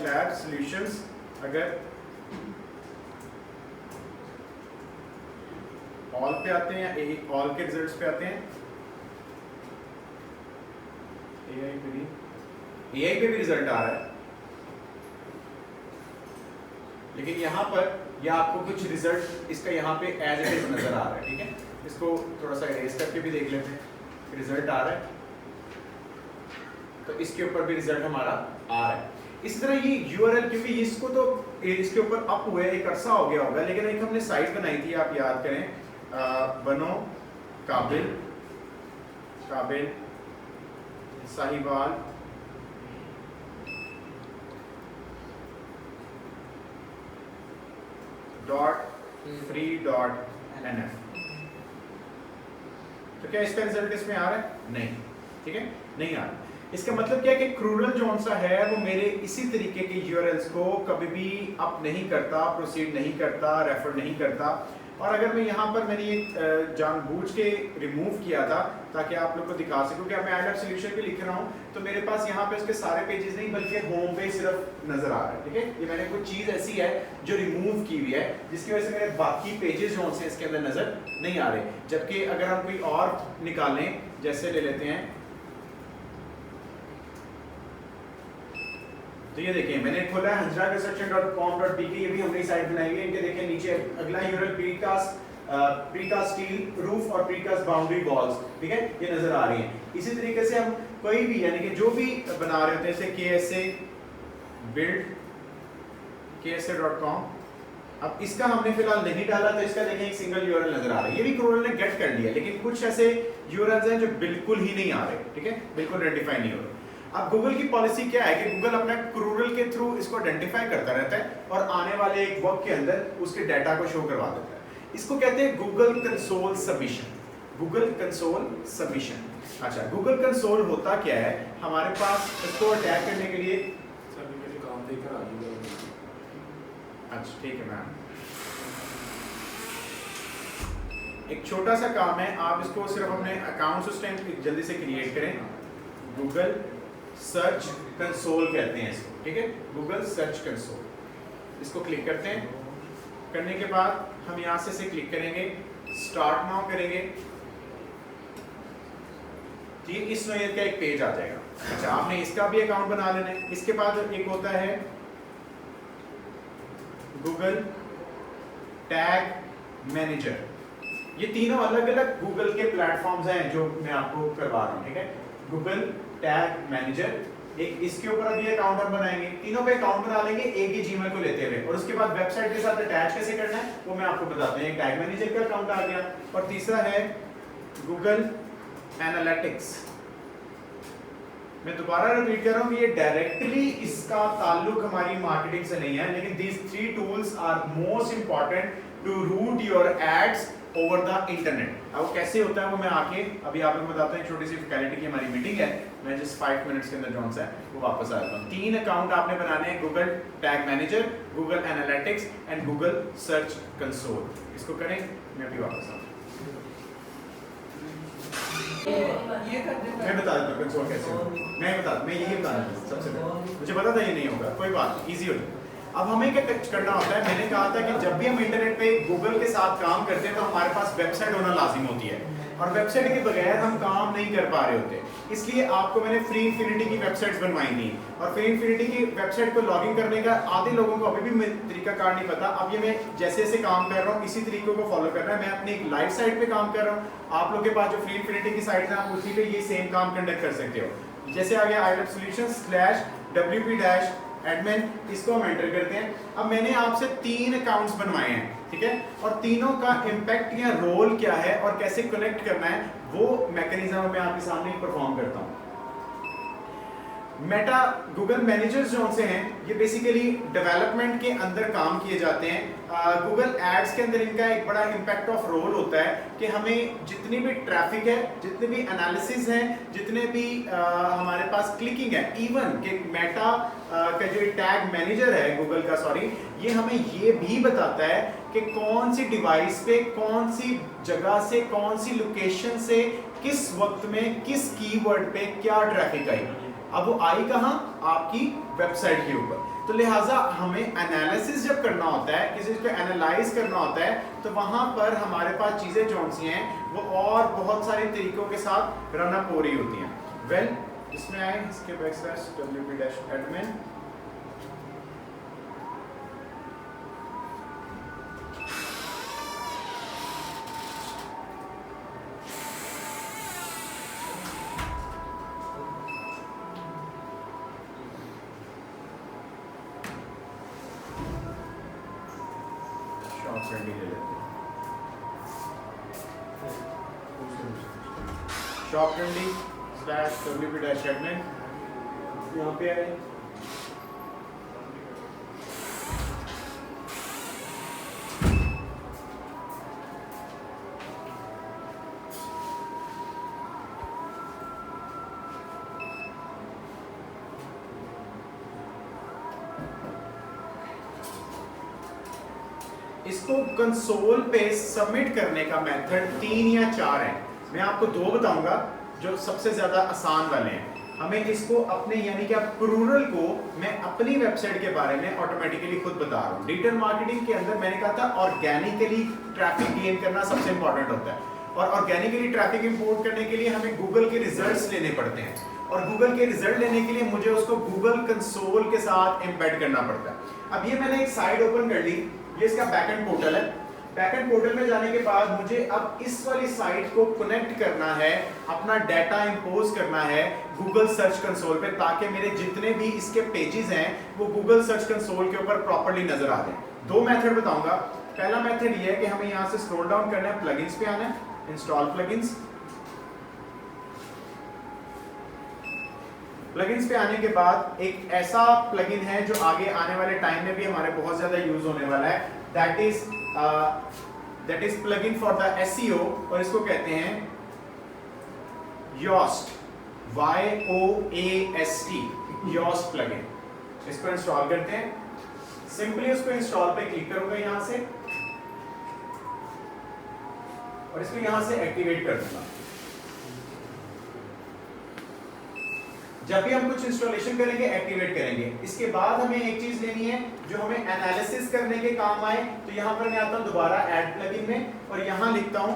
lab solutions, अगर all पे आते हैं या ऑल के रिजल्ट्स पे आते हैं, एआई पे भी रिजल्ट आ रहा है, लेकिन यहाँ पर या आपको कुछ रिजल्ट इसका यहाँ पे एज इट इज नजर आ रहा है। ठीक है, इसको थोड़ा सा इरेज करके भी देख लेते हैं, रिजल्ट आ रहा है तो इसके ऊपर भी रिजल्ट हमारा आ रहा है। इसी तरह ये यूआरएल, क्योंकि इसको तो इसके ऊपर अप हुए एक अरसा हो गया होगा, लेकिन एक हमने साइट बनाई थी, आप याद करें, बनो काबिल साहिवाल .free.nf। तो क्या इसका रिजल्ट इसमें आ रहा है? नहीं। ठीक है, नहीं आ रहा। इसका मतलब क्या है कि क्रूरल जोन सा है वो मेरे इसी तरीके के यूआरएल्स को कभी भी अप नहीं करता, प्रोसीड नहीं करता, रेफर नहीं करता। और अगर मैं यहाँ पर मैंने ये जानबूझ के रिमूव किया था ताकि आप लोग को दिखा सकूं कि अब मैं एड सॉल्यूशन भी लिख रहा हूँ तो मेरे पास यहाँ पे उसके सारे पेजेस नहीं बल्कि होम पेज सिर्फ नजर आ रहा है। ठीक है, ये मैंने कोई चीज ऐसी है जो रिमूव की हुई है जिसकी वजह से मेरे बाकी पेजेस जो से इसके अंदर नजर नहीं आ रहे। जबकि अगर हम कोई और निकालें, जैसे ले लेते हैं, तो ये देखिए मैंने खोला है hazraconstruction.com.pk, ये भी हमने साइट बनाई है। इनके देखिए नीचे अगला यूआरएल प्रीकास्ट स्टील रूफ और प्रीकास्ट बाउंड्री वॉल्स, ठीक है, ये नजर आ रही हैं। इसी तरीके से हम कोई भी यानी कि जो भी बना रहे होते हैं, जैसे KSA build KSA.com, अब इसका हमने फिलहाल नहीं डाला तो इसका देखें एक सिंगल यूआरएल नजर आ रहा है, ये भी क्रूरल ने गेट कर लिया, लेकिन कुछ ऐसे यूआरएल्स हैं जो बिल्कुल ही नहीं आ रहे। ठीक है, बिल्कुल आइडेंटिफाई नहीं हो रहे। अब गूगल की पॉलिसी क्या है कि गूगल अपना क्रूरल के थ्रू इसको आइडेंटिफाई करता रहता है और आने वाले एक वक्त के अंदर उसके डाटा को शो करवा देता है। इसको कहते हैं Google console submission. Google console submission. अच्छा, गूगल कंसोल होता क्या है? हमारे पास इसको अटैक करने के लिए काम देकर आ जाएगा। अच्छा ठीक है मैम, एक छोटा सा काम है, आप इसको सिर्फ अपने अकाउंट सिस्टम जल्दी से क्रिएट करें। गूगल सर्च कंसोल कहते हैं इसको, ठीक है, गूगल सर्च कंसोल। इसको क्लिक करते हैं, करने के बाद हम यहां से इसे क्लिक करेंगे, स्टार्ट नाउ करेंगे, ठीक, इस नोयर का एक पेज आ जाएगा। अच्छा, आपने इसका भी अकाउंट बना लेना है। इसके बाद एक होता है गूगल टैग मैनेजर। ये तीनों अलग अलग गूगल के प्लेटफॉर्म्स हैं जो मैं आपको करवा रहा हूं। ठीक है, गूगल टैग मैनेजर, एक इसके ऊपर अभी अकाउंट हम बनाएंगे, तीनों पे अकाउंट बना लेंगे एक ही जीमेल को लेते हुए, और उसके बाद वेबसाइट के साथ अटैच कैसे करना है वो मैं आपको बताते हैं। एक टैग मैनेजर का अकाउंट आ गया, और तीसरा है गूगल एनालिटिक्स। मैं दोबारा रिपीट कर रहा हूं, ये डायरेक्टली इसका ताल्लुक हमारी मार्केटिंग से नहीं है, लेकिन these three tools are most important to route your ads over the internet. अब वो कैसे होता है वो मैं आके अभी आप लोगों को बताता हूँ। एक छोटी सी फैकल्टी की हमारी मीटिंग है, मैं जिस 5 मिनट्स के अंदर जॉन सा है वो वापस आ जाता हूँ। 3 अकाउंट आपने बनाने हैं, Google tag manager, Google analytics and Google search console. इसको करें, मैं अभी वापस आता हूँ। मैं बता देता हूँ कंसोल कैसे होगा। मैं यही बता देता हूँ सबसे पहले, मुझे पता था ये नहीं होगा, कोई बात इजी हो जाए। अब हमें क्या करना होता है, मैंने कहा था कि जब भी हम इंटरनेट पे गूगल के साथ काम करते हैं तो हमारे पास वेबसाइट होना लाजिम होती है, और वेबसाइट के बगैर हम काम नहीं कर पा रहे होते। इसलिए आपको मैंने फ्री इन्फिनिटी की वेबसाइट्स बनवाई थी, और फ्री इन्फिनिटी की वेबसाइट को लॉगिन करने का आधे लोगों को अभी भी तरीका कार नहीं पता। अब ये मैं जैसे जैसे काम कर रहा हूँ इसी तरीकों को फॉलो करना है। मैं अपनी एक लाइव साइट पे काम कर रहा हूँ, आप लोग के पास जो फ्री इन्फिनिटी की साइट है आप उसी पे ये सेम काम कंडक्ट कर सकते हो। जैसे आ गया iLabSolutions/wp-admin, इसको हम एंटर करते हैं। अब मैंने आपसे 3 अकाउंट्स बनवाए हैं, ठीक है, और तीनों का इम्पैक्ट या रोल क्या है और कैसे कनेक्ट करना है वो मैकेनिज्म मैं आपके सामने परफॉर्म करता हूँ। मेटा गूगल मैनेजर्स जो से हैं ये बेसिकली डेवलपमेंट के अंदर काम किए जाते हैं। गूगल एड्स के अंदर इनका एक बड़ा इम्पैक्ट ऑफ रोल होता है कि हमें जितनी भी ट्रैफिक है, जितने भी एनालिसिस हैं, जितने भी हमारे पास क्लिकिंग है, इवन कि मेटा का जो टैग मैनेजर है गूगल का, ये हमें ये भी बताता है कि कौन सी डिवाइस पे, कौन सी जगह से, कौन सी लोकेशन से, किस वक्त में, किस कीवर्ड पे क्या ट्रैफिक आई। अब वो आई कहां? आपकी वेबसाइट के ऊपर। तो लिहाजा हमें एनालिसिस जब करना होता है, किसी चीज को एनालाइज करना होता है, तो वहां पर हमारे पास चीजें जो सी हैं वो और बहुत सारे तरीकों के साथ रन अप हो रही होती हैं। वेल इसमें आए इसके बैकस्लैश wp-admin, शॉर्ट ले लेते हैं, shop20/wp-admin यहाँ पे आए। इसको कंसोल पे सबमिट करने का मेथड 3 या 4 है। मैं आपको 2 बताऊंगा जो सबसे ज्यादा आसान वाले हैं। हमें इसको अपने यानी कि प्लूरल को मैं अपनी वेबसाइट के बारे में ऑटोमेटिकली खुद बता रहा हूँ। डिजिटल मार्केटिंग के अंदर मैंने कहा था ऑर्गेनिकली ट्रैफिक गेन करना सबसे इंपॉर्टेंट होता है, और ऑर्गेनिकली ट्रैफिक इंपोर्ट करने के लिए हमें गूगल के रिजल्ट्स लेने पड़ते हैं, और गूगल के रिजल्ट लेने के लिए मुझे उसको गूगल कंसोल के साथ एम्बेड करना पड़ता है। अब ये मैंने एक साइट ओपन कर ली, ये इसका बैकएंड पोर्टल है। बैकएंड पोर्टल में जाने के बाद मुझे अब इस वाली साइट को कनेक्ट करना है, अपना डाटा इंपोज करना है गूगल सर्च कंसोल पे, ताकि मेरे जितने भी इसके पेजेस हैं वो गूगल सर्च कंसोल के ऊपर प्रॉपर्ली नजर आ जाए। 2 मेथड बताऊंगा। पहला मेथड ये है कि हमें यहाँ से स्क्रॉल डाउन करना है, प्लगइन्स पे आना है, इंस्टॉल प्लगइन्स। प्लगइन्स पे आने के बाद एक ऐसा प्लगइन है जो आगे आने वाले टाइम में भी हमारे बहुत ज्यादा यूज होने वाला है, that is plugin for the SEO, और इसको कहते हैं योस्ट, YOAST, योस्ट प्लगइन। इसको इंस्टॉल करते हैं। सिंपली उसको इंस्टॉल पे क्लिक करूंगा यहां से, और इसको यहां से एक्टिवेट कर दूंगा। जब भी हम कुछ इंस्टॉलेशन करेंगे एक्टिवेट करेंगे। इसके बाद हमें एक चीज लेनी है जो हमें एनालिसिस करने के काम आए, तो यहां पर मैं आता हूं दोबारा ऐड प्लगइन में, और यहां लिखता हूं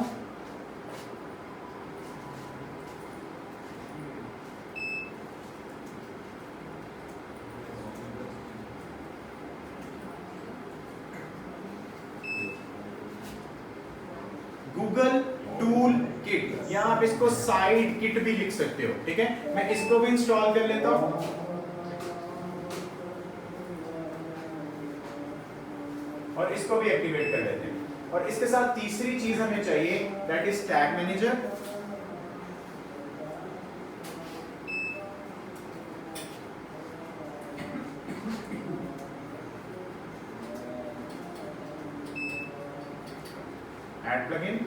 गूगल टूल किट, या आप इसको साइड किट भी लिख सकते हो, ठीक है। मैं इसको भी इंस्टॉल कर लेता हूं, और इसको भी एक्टिवेट कर लेते हैं। और इसके साथ तीसरी चीज हमें चाहिए, that is tag manager. Add plugin,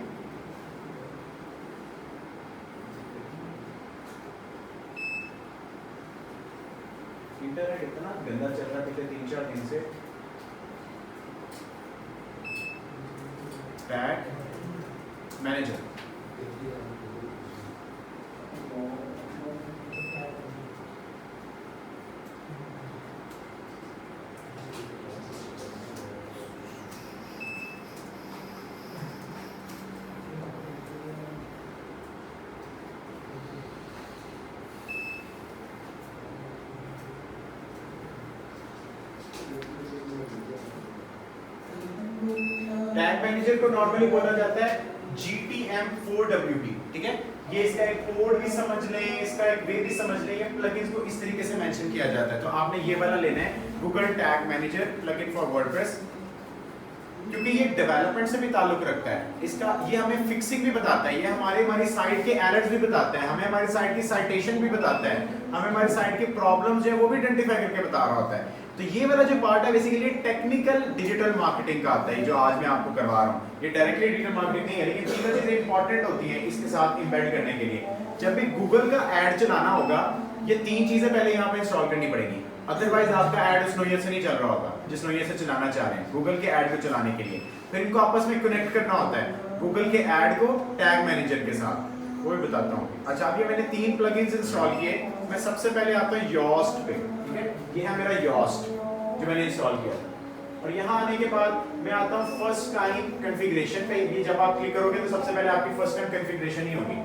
internet इतना गंदा चल रहा है पिछले 3-4 दिन से। टैग मैनेजर, टैग मैनेजर को नॉर्मली बोला जाता है GTM4WP, ठीक है। ये इसका एक कोड भी समझ लें, इसका एक वे भी समझ लें, ये प्लगइन्स को इस तरीके से मेंशन किया जाता है। तो आपने ये वाला लेना है, Google tag manager plugin for WordPress, क्योंकि ये डेवलपमेंट से भी ताल्लुक रखता है। इसका ये हमें फिक्सिंग भी बताता है, ये हमारी साइट के एरर्स भी बताता है, हमें हमारी साइट की साइटेशन भी बताता है, हमें हमारी साइट के प्रॉब्लम्स जो है वो भी आइडेंटिफाई करके बता रहा होता है। तो ये वाला जो पार्ट है बेसिकली टेक्निकल डिजिटल मार्केटिंग का आता है, जो आज मैं आपको करवा रहा हूँ। ये डायरेक्टली डिजिटल मार्केटिंग नहीं है, लेकिन तीनों चीजें इंपॉर्टेंट होती हैं इसके साथ इंबेड करने के लिए। जब भी गूगल का ऐड चलाना होगा, ये 3 चीजें पहले यहाँ पे इंस्टॉल करनी पड़ेगी, अदरवाइज आपका ऐड उस नोयत से नहीं चल रहा होगा जिस नोयत से चलाना चाह रहे हैं गूगल के ऐड को चलाने के लिए। फिर इनको आपस में कनेक्ट करना होता है, गूगल के ऐड को टैग मैनेजर के साथ, वो भी बताता हूँ। अच्छा, अब ये मैंने 3 प्लगइन्स इंस्टॉल किए। मैं सबसे पहले आता हूँ योस्ट पे, ठीक है। ये है मेरा योस्ट, जो मैंने इंस्टॉल किया। और यहाँ आने के बाद मैं आता हूँ फर्स्ट टाइम कॉन्फ़िगरेशन पे। ये जब आप क्लिक करोगे तो सबसे पहले आपकी फर्स्ट टाइम कॉन्फ़िगरेशन ही होगी।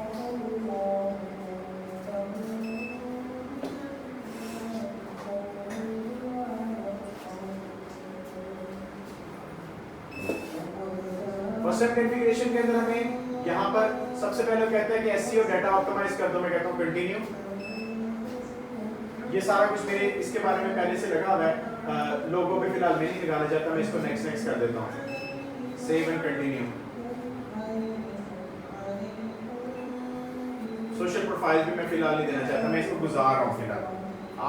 फर्स्ट टाइम कॉन्फ़िगरेशन के अंदर हमें यहाँ पर सबसे पहले कहता है कि एसईओ डाटा ऑप्टिमाइज कर दो। मैं कहता हूँ कंटिन्यू। ये सारा कुछ मेरे इसके बारे में पहले से लगा हुआ है। लोगों पे फिलहाल मैं नहीं निकालना चाहता, मैं इसको नेक्स्ट नेक्स्ट कर देता हूँ। Save and continue. Social profile भी मैं फिलहाल नहीं देना चाहता, मैं इसको गुजार रहा हूँ फिलहाल।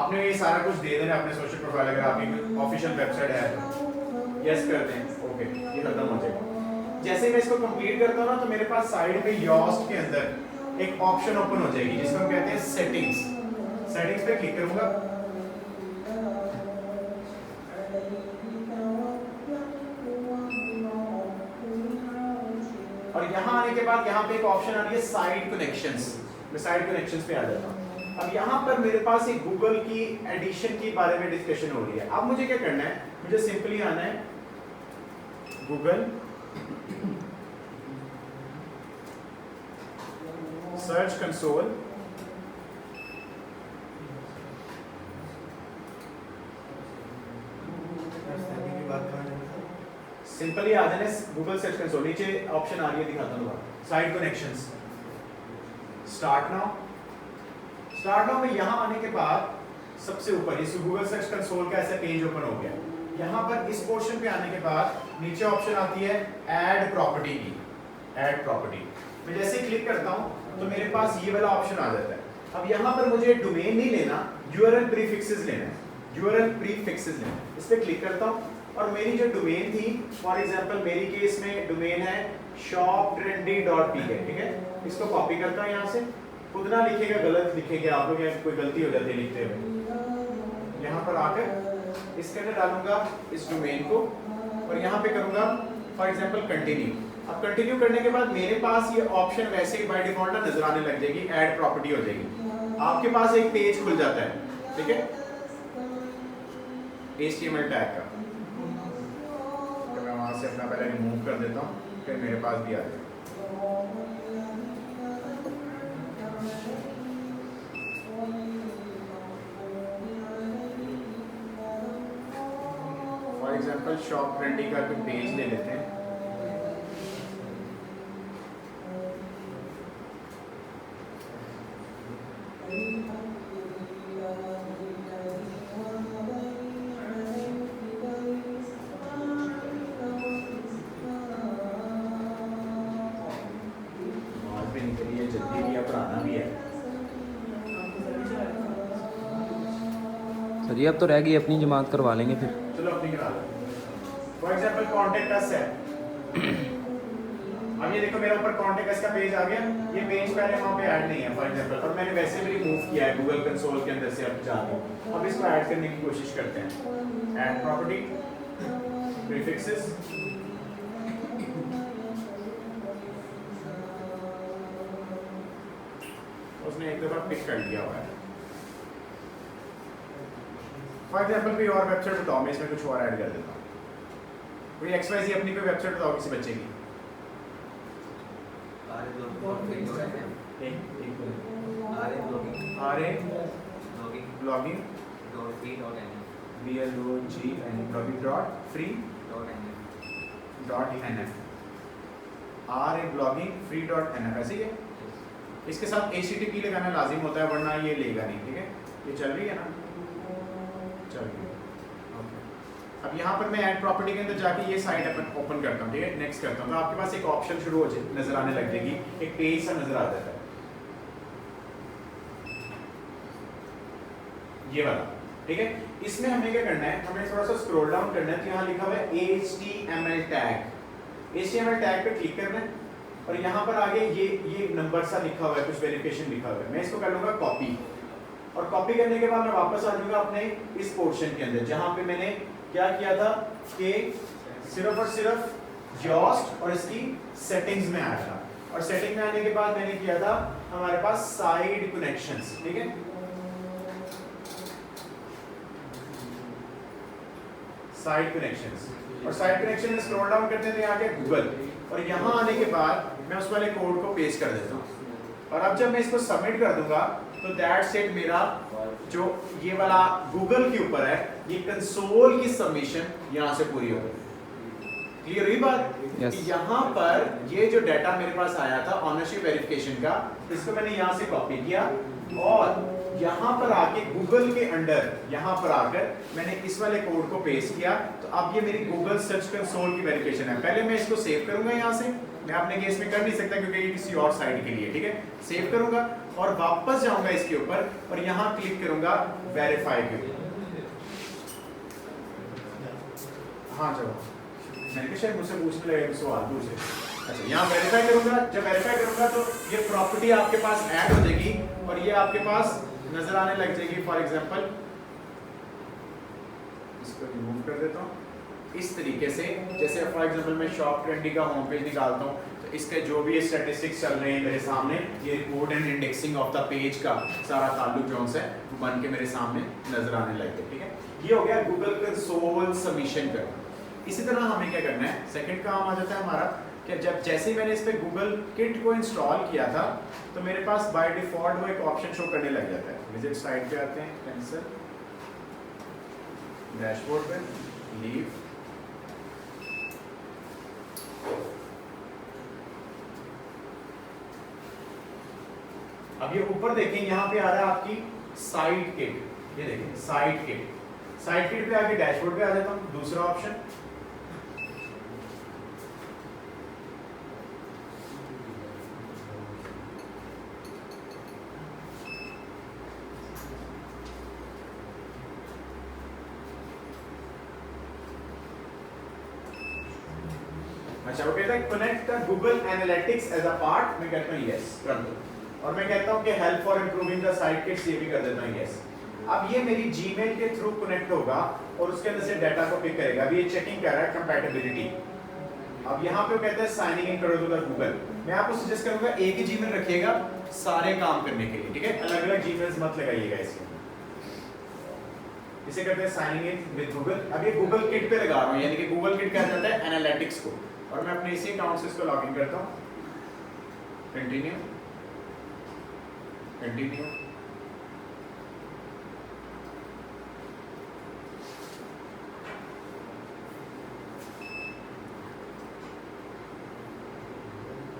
आपने ये सारा कुछ दे देना अपने सोशल प्रोफाइल, अगर आपकी ऑफिशियल वेबसाइट है तो यस कर दें। ओके, ये खत्म हो जाएगा। जैसे मैं इसको कंप्लीट करता हूँ ना तो मेरे पास साइड पे योस्ट के अंदर एक ऑप्शन ओपन हो जाएगी जिसको हम कहते हैं सेटिंग्स। सेटिंग्स पे क्लिक करूंगा और यहाँ आने के बाद यहाँ पे एक ऑप्शन आ रही है साइड कनेक्शंस। मैं साइड कनेक्शंस पे आ जाता हूँ। अब यहाँ पर मेरे पास एक गूगल की एडिशन के बारे में डिस्कशन हो रही है। अब मुझे क्या करना है, मुझे सिंपली आना है गूगल सर्च कंसोल, सिंपली आ जाने गूगल सर्च कंसोल। नीचे ऑप्शन आ रही है, दिखाता हूँ साइड कनेक्शंस। स्टार्ट नाउ में यहाँ आने के बाद सबसे ऊपर इस गूगल सर्च कंसोल का ऐसा पेज ओपन हो गया। यहाँ पर इस पोर्शन पे आने के बाद नीचे ऑप्शन आती है ऐड प्रॉपर्टी की। ऐड प्रॉपर्टी मैं जैसे ही क्लिक करता हूँ तो मेरे पास ये वाला ऑप्शन आ जाता है। अब यहाँ पर मुझे डोमेन नहीं लेना, यूआरएल प्रीफिक्सेस लेना है। यूआरएल प्रीफिक्सेस लेना है, इस पे क्लिक करता हूँ और मेरी जो डोमेन थी, फॉर एग्जांपल मेरी केस में डोमेन है shoptrendy.pk, ठीक है। इसको कॉपी करता हूँ यहाँ से। खुद ना लिखेगा, गलत लिखेंगे आप लोग, या कोई गलती हो जाती है लिखते हुए। यहाँ पर आकर इसके अंदर डालूंगा इस डोमेन को और यहाँ पे करूंगा फॉर एग्जांपल कंटिन्यू। अब कंटिन्यू करने के बाद मेरे पास ये ऑप्शन वैसे ही बाय डिफॉल्ट नजर आने लग जाएगी, ऐड प्रॉपर्टी हो जाएगी। आपके पास एक पेज खुल जाता है, ठीक है, HTML टैग का। तो मैं वहां से अपना पहले रिमूव कर देता हूँ, फिर मेरे पास भी आ जाएगा। फॉर एग्जांपल शॉप ट्रेंडी का कोई पेज ले लेते हैं। सर ये अब तो रह गई, अपनी जमात करवा लेंगे फिर। चलो अपनी करा लो। फॉर एग्जांपल कॉन्टेक्ट अस है। अब ये देखो मेरे ऊपर कॉन्टेक्ट अस का पेज आ गया। ये पेज पहले वहाँ पे ऐड नहीं है फॉर एग्जांपल, और मैंने वैसे भी रिमूव किया है गूगल कंसोल के अंदर से। अब जाके अब इसको ऐड करने की कोशिश करते हैं। ऐड प्रॉपर्टी, प्रीफिक्सेस, उसने एक दफा पिक कर लिया हुआ है। फॉर एग्जांपल कोई और वेबसाइट बताओ, मैं इसमें कुछ और ऐड कर देता हूँ। कोई XYZ अपनी कोई वेबसाइट बताओ किसी बच्चे की। blogging.free.nf ऐसे ही है। इसके साथ HTTP लगाना लाजिम होता है, वरना ये लेगा नहीं, ठीक है। ये चल रही है ना, चल रही है। अब यहाँ पर मैं ऐड प्रॉपर्टी के अंदर जाके ये साइट ओपन करता हूँ, ठीक है, नेक्स्ट करता हूँ, तो आपके पास एक ऑप्शन शुरू हो जाए, नजर आने लग जाएगी, एक पेज सा नजर आ जाता है, ये वाला, ठीक है। इसमें हमें क्या करना है, हमें थोड़ा सा स्क्रॉल डाउन करना है, तो यहाँ लिखा हुआ है HTML टैग। HTML टैग पे क्लिक करना है और यहाँ पर आगे ये नंबर सा लिखा हुआ है, कुछ वेरिफिकेशन लिखा हुआ है। मैं इसको कर लूँगा कॉपी, और कॉपी करने के बाद मैं वापस आ जाऊँगा अपने इस पोर्शन के अंदर, जहाँ पे मैंने क्या किया था कि सिर्फ और सिर्फ जॉस्ट और इसकी सेटिंग्स में आया था, और सेटिंग में आने के बाद मैंने किया था हमारे पास साइड कनेक्शंस, ठीक है। साइट कनेक्शंस, और साइट कनेक्शन में स्क्रॉल डाउन करते हैं तो यहाँ के गूगल, और यहाँ आने के बाद मैं उस वाले कोड को पेस्ट कर देता हूँ, और अब जब मैं इसको सबमिट कर दूंगा तो दैट्स इट, मेरा जो ये वाला गूगल के ऊपर है ये कंसोल की सबमिशन यहाँ से पूरी हो गई। क्लियर हुई बात? Yes. कि यहाँ पर ये जो डाटा मेरे पास आया था ऑनरशिप वेरिफिकेशन का, इसको मैंने यहाँ से कॉपी किया और यहाँ पर आके गूगल के अंडर यहाँ पर आकर मैंने इस वाले कोड को पेस्ट किया, तो अब ये मेरी गूगल सर्च कंसोल की वेरिफिकेशन है। पहले मैं इसको सेव करूंगा यहाँ से, मैं अपने केस में कर नहीं सकता क्योंकि ये किसी और साइट के लिए, ठीक है। सेव करूंगा और वापस जाऊंगा इसके ऊपर और यहाँ क्लिक करूंगा वेरीफाई के ऊपर। हाँ चलो, मैंने कहा शायद मुझसे पूछने लगे सवाल पूछे। अच्छा, यहाँ वेरीफाई करूंगा, जब वेरीफाई करूंगा तो ये प्रॉपर्टी आपके पास ऐड हो जाएगी और ये आपके पास नजर आने लग जाएगी। फॉर एग्जांपल इसको रिमूव कर देता हूँ इस तरीके से, जैसे फॉर एग्जांपल मैं शॉप ट्रेंडी का होम पेज निकालता हूँ तो इसके जो भी स्टैटिस्टिक्स चल रहे हैं मेरे सामने, ये report and indexing of the page का सारा ताल्लुक जो है वो बन के मेरे सामने नजर आने लग गया, ठीक है। ये हो गया गूगल कंसोल सबमिशन करना। इसी तरह हमें क्या करना है, सेकंड काम आ जाता है हमारा कि जब जैसे ही मैंने इस पे गूगल किट को इंस्टॉल किया था तो मेरे पास बाय डिफॉल्ट वो एक ऑप्शन शो करने लग जाता है। विजिट साइट पे आते हैं, कैंसिल, डैशबोर्ड पे लीव, अब ये ऊपर देखें यहाँ पे आ रहा है आपकी साइट किट, ये देखें साइट किट, साइट किट पे आके डैशबोर्ड पे आ जाता हूँ, दूसरा ऑप्शन अच्छा, वो कहता है connect the Google analytics as a part, मैं कहता हूँ यस कर दो, और मैं कहता हूँ कि help for improving the site kits, ये भी कर देता हूँ यस। अब ये मेरी जीमेल के थ्रू कनेक्ट होगा और उसके अंदर से डाटा को पिक करेगा। अभी ये चेकिंग कर रहा है कंपैटिबिलिटी। अब यहाँ पे वो कहता है साइनिंग इन करो टू द गूगल। मैं आपको सजेस्ट करूंगा एक ही जीमेल रखिएगा सारे काम करने के लिए, ठीक है, अलग अलग जीमेल्स मत लगाइएगा इसमें। इसे कहते हैं साइनिंग इन विद गूगल। अब ये गूगल किट पे लगा रहा हूँ, यानी कि गूगल किट कहा जाता है एनालिटिक्स को, और मैं अपने इसी अकाउंट से इसको लॉगिन करता हूँ। Continue continue,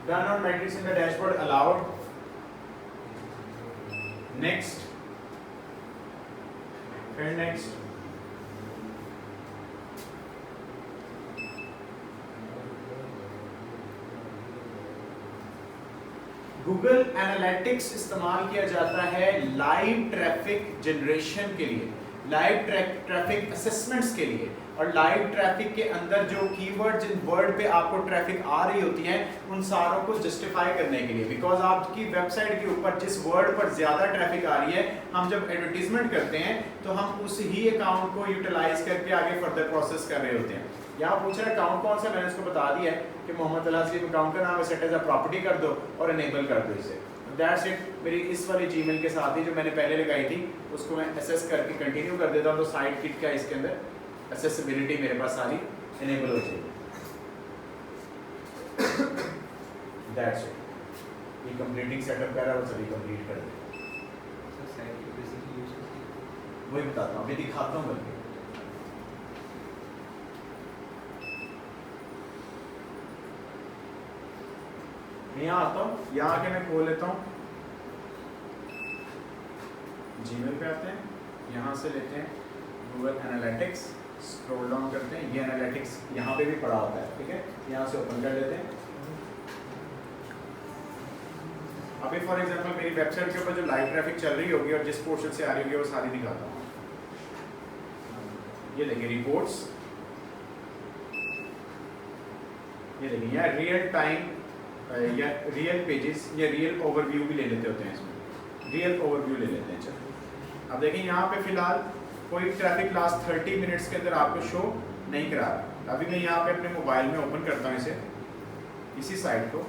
turn on metrics in the dashboard allowed, next, फिर next, गूगल एनालिटिक्स इस्तेमाल किया जाता है लाइव ट्रैफिक जनरेशन के लिए, लाइव ट्रैफिक असेसमेंट्स के लिए, और लाइव ट्रैफिक के अंदर जो कीवर्ड जिन वर्ड पे आपको ट्रैफिक आ रही होती है उन सारों को जस्टिफाई करने के लिए। बिकॉज आपकी वेबसाइट के ऊपर जिस वर्ड पर ज़्यादा ट्रैफिक आ रही है, हम जब एडवर्टीजमेंट करते हैं तो हम उस ही अकाउंट को यूटिलाइज करके आगे फर्दर प्रोसेस कर रहे होते हैं। यहाँ पूछ रहा है अकाउंट कौन सा, मैंने उसको बता दिया है कि मोहम्मद अल हसीब अकाउंट का नाम है, सेट एज अ प्रॉपर्टी कर दो और इनेबल कर दो इसे। That's it. मेरी इस वाली जीमेल के साथ ही जो मैंने पहले लगाई थी उसको मैं एसेस करके कंटिन्यू कर देता हूँ, तो साइट किट का इसके अंदर एक्सेसिबिलिटी मेरे पास सारी इनेबल हो जाएगी। That's it. ये कंप्लीटिंग सेटअप कर रहा है, वो सभी कंप्लीट कर दे। वही बताता हूँ, अभी दिखाता हूँ बल्कि। यहाँ आता हूँ, यहाँ आके मैं खोल लेता हूँ, जीमेल पे आते हैं, यहाँ से लेते हैं गूगल एनालिटिक्स, स्क्रॉल डाउन करते हैं, ये एनालिटिक्स यहाँ पे भी पड़ा होता है, ठीक है, यहाँ से ओपन कर लेते हैं। अभी फॉर एग्जांपल मेरी वेबसाइट के ऊपर जो लाइव ट्रैफिक चल रही होगी और जिस पोर्शन से आ रही होगी वो सारी दिखाता हूँ। ये देखिए रिपोर्ट्स, ये देखिए यहाँ रियल टाइम या रियल पेजेस या रियल ओवरव्यू भी ले लेते होते हैं, इसमें रियल ओवरव्यू ले लेते हैं। चलो अब देखिए यहाँ पे फिलहाल कोई ट्रैफिक लास्ट 30 मिनट्स के अंदर आपको शो नहीं करा रहा। अभी मैं यहाँ पे अपने मोबाइल में ओपन करता हूँ इसे, इसी साइट को,